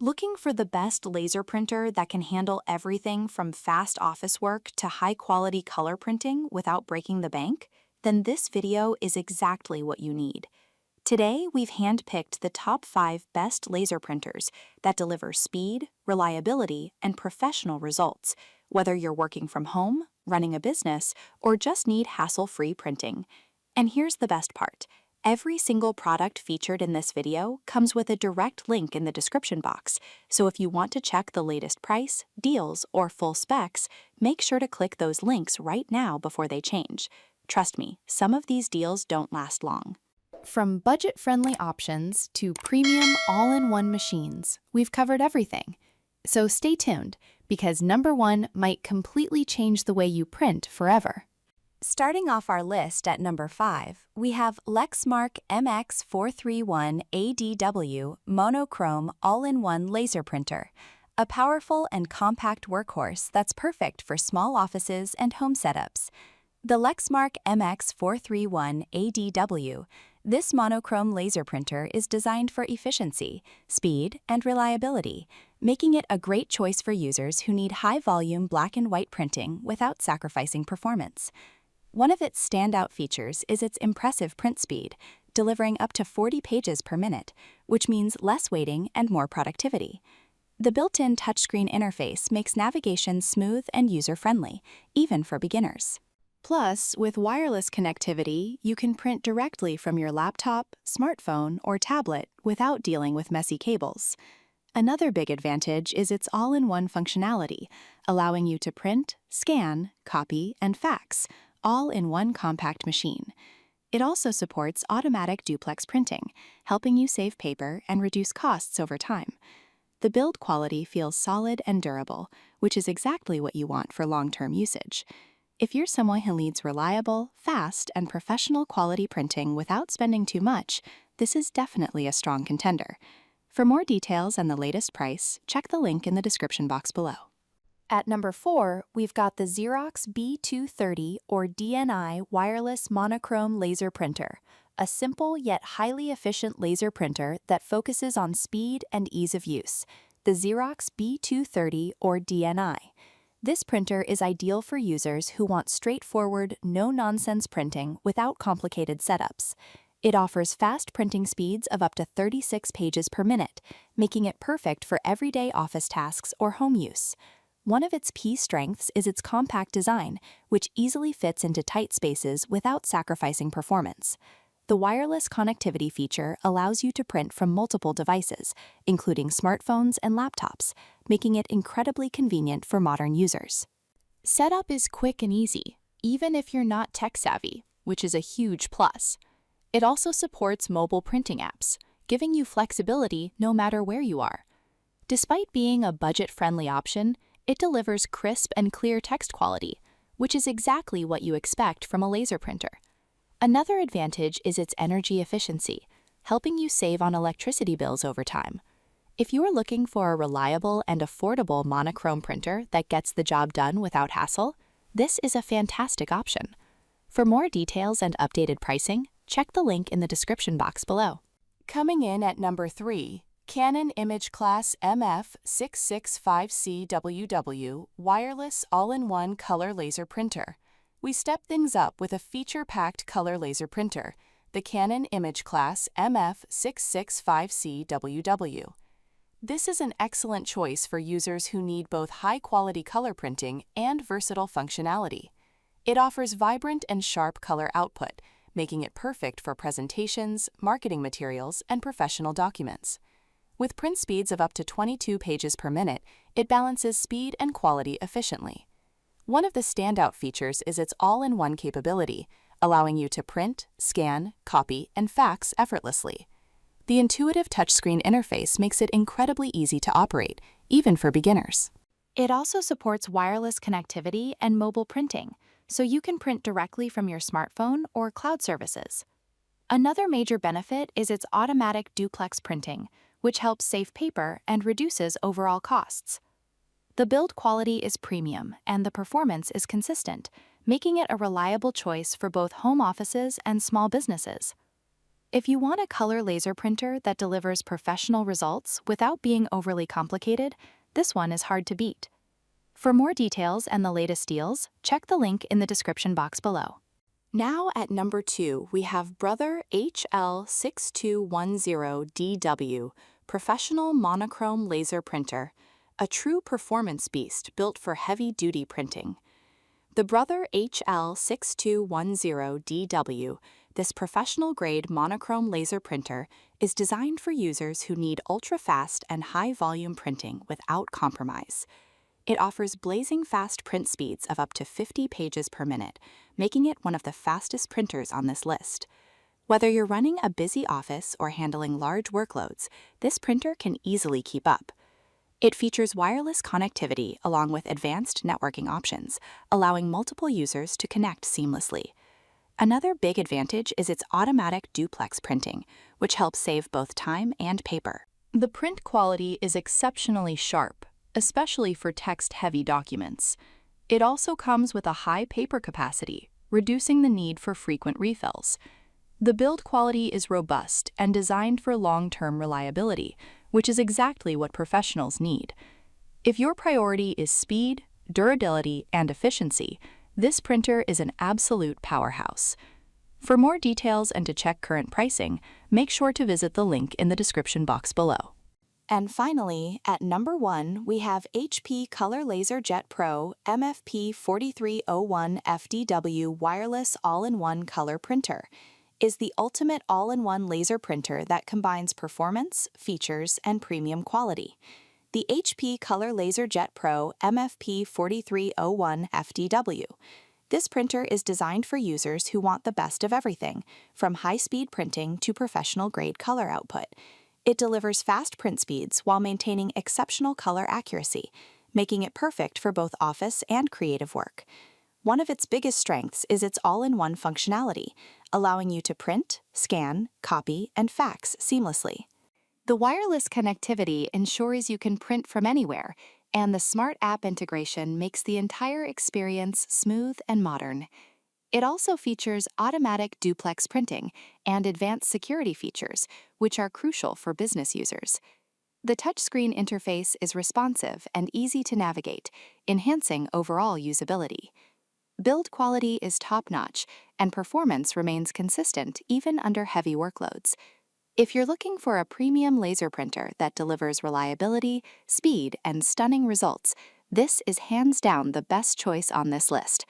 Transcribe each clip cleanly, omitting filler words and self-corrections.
Looking for the best laser printer that can handle everything from fast office work to high-quality color printing without breaking the bank? Then this video is exactly what you need. Today, we've handpicked the top 5 best laser printers that deliver speed, reliability, and professional results, whether you're working from home, running a business, or just need hassle-free printing. And here's the best part. Every single product featured in this video comes with a direct link in the description box, so if you want to check the latest price, deals, or full specs, make sure to click those links right now before they change. Trust me, some of these deals don't last long. From budget-friendly options to premium all-in-one machines, we've covered everything. So stay tuned, because number 1 might completely change the way you print forever. Starting off our list at number 5, we have Lexmark MX431ADW Monochrome All-in-One Laser Printer, a powerful and compact workhorse that's perfect for small offices and home setups. The Lexmark MX431ADW, this monochrome laser printer is designed for efficiency, speed, and reliability, making it a great choice for users who need high-volume black and white printing without sacrificing performance. One of its standout features is its impressive print speed, delivering up to 40 pages per minute, which means less waiting and more productivity. The built-in touchscreen interface makes navigation smooth and user-friendly, even for beginners. Plus, with wireless connectivity, you can print directly from your laptop, smartphone, or tablet without dealing with messy cables. Another big advantage is its all-in-one functionality, allowing you to print, scan, copy, and fax, all in one compact machine. It also supports automatic duplex printing, helping you save paper and reduce costs over time. The build quality feels solid and durable, which is exactly what you want for long-term usage. If you're someone who needs reliable, fast, and professional quality printing without spending too much, this is definitely a strong contender. For more details and the latest price, check the link in the description box below. At number 4, we've got the Xerox B230 or DNI wireless monochrome laser printer, a simple yet highly efficient laser printer that focuses on speed and ease of use. The Xerox B230 or DNI. This printer is ideal for users who want straightforward, no-nonsense printing without complicated setups. It offers fast printing speeds of up to 36 pages per minute, making it perfect for everyday office tasks or home use. One of its key strengths is its compact design, which easily fits into tight spaces without sacrificing performance. The wireless connectivity feature allows you to print from multiple devices, including smartphones and laptops, making it incredibly convenient for modern users. Setup is quick and easy, even if you're not tech-savvy, which is a huge plus. It also supports mobile printing apps, giving you flexibility no matter where you are. Despite being a budget-friendly option, it delivers crisp and clear text quality, which is exactly what you expect from a laser printer. Another advantage is its energy efficiency, helping you save on electricity bills over time. If you are looking for a reliable and affordable monochrome printer that gets the job done without hassle, this is a fantastic option. For more details and updated pricing, check the link in the description box below. Coming in at number 3, Canon imageCLASS MF665CWW Wireless All-in-One Color Laser Printer. We step things up with a feature-packed color laser printer, the Canon imageCLASS MF665CWW. This is an excellent choice for users who need both high-quality color printing and versatile functionality. It offers vibrant and sharp color output, making it perfect for presentations, marketing materials, and professional documents. With print speeds of up to 22 pages per minute, it balances speed and quality efficiently. One of the standout features is its all-in-one capability, allowing you to print, scan, copy, and fax effortlessly. The intuitive touchscreen interface makes it incredibly easy to operate, even for beginners. It also supports wireless connectivity and mobile printing, so you can print directly from your smartphone or cloud services. Another major benefit is its automatic duplex printing, which helps save paper and reduces overall costs. The build quality is premium and the performance is consistent, making it a reliable choice for both home offices and small businesses. If you want a color laser printer that delivers professional results without being overly complicated, this one is hard to beat. For more details and the latest deals, check the link in the description box below. Now at number 2, we have Brother HL6210DW Professional Monochrome Laser Printer, a true performance beast built for heavy-duty printing. The Brother HL6210DW, this professional-grade monochrome laser printer, is designed for users who need ultra-fast and high-volume printing without compromise. It offers blazing fast print speeds of up to 50 pages per minute, making it one of the fastest printers on this list. Whether you're running a busy office or handling large workloads, this printer can easily keep up. It features wireless connectivity along with advanced networking options, allowing multiple users to connect seamlessly. Another big advantage is its automatic duplex printing, which helps save both time and paper. The print quality is exceptionally sharp, especially for text-heavy documents. It also comes with a high paper capacity, reducing the need for frequent refills. The build quality is robust and designed for long-term reliability, which is exactly what professionals need. If your priority is speed, durability, and efficiency, this printer is an absolute powerhouse. For more details and to check current pricing, make sure to visit the link in the description box below. And finally, at number 1, we have HP Color LaserJet Pro MFP4301FDW Wireless All-in-One Color Printer. Is the ultimate all-in-one laser printer that combines performance, features, and premium quality. The HP Color LaserJet Pro MFP4301FDW. This printer is designed for users who want the best of everything, from high-speed printing to professional-grade color output. It delivers fast print speeds while maintaining exceptional color accuracy, making it perfect for both office and creative work. One of its biggest strengths is its all-in-one functionality, allowing you to print, scan, copy, and fax seamlessly. The wireless connectivity ensures you can print from anywhere, and the smart app integration makes the entire experience smooth and modern. It also features automatic duplex printing and advanced security features, which are crucial for business users. The touchscreen interface is responsive and easy to navigate, enhancing overall usability. Build quality is top-notch, and performance remains consistent even under heavy workloads. If you're looking for a premium laser printer that delivers reliability, speed, and stunning results, this is hands down the best choice on this list.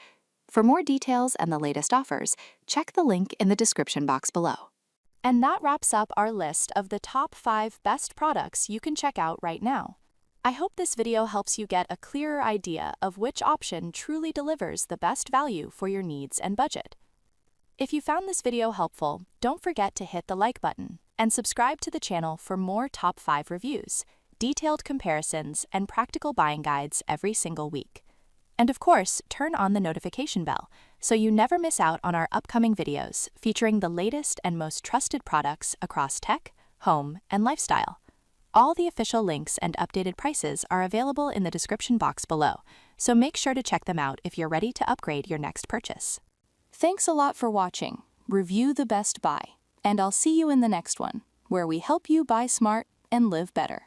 For more details and the latest offers, check the link in the description box below. And that wraps up our list of the top 5 best products you can check out right now. I hope this video helps you get a clearer idea of which option truly delivers the best value for your needs and budget. If you found this video helpful, don't forget to hit the like button and subscribe to the channel for more top 5 reviews, detailed comparisons, and practical buying guides every single week. And of course, turn on the notification bell so you never miss out on our upcoming videos featuring the latest and most trusted products across tech, home, and lifestyle. All the official links and updated prices are available in the description box below, so make sure to check them out if you're ready to upgrade your next purchase. Thanks a lot for watching. Review the best buy, and I'll see you in the next one, where we help you buy smart and live better.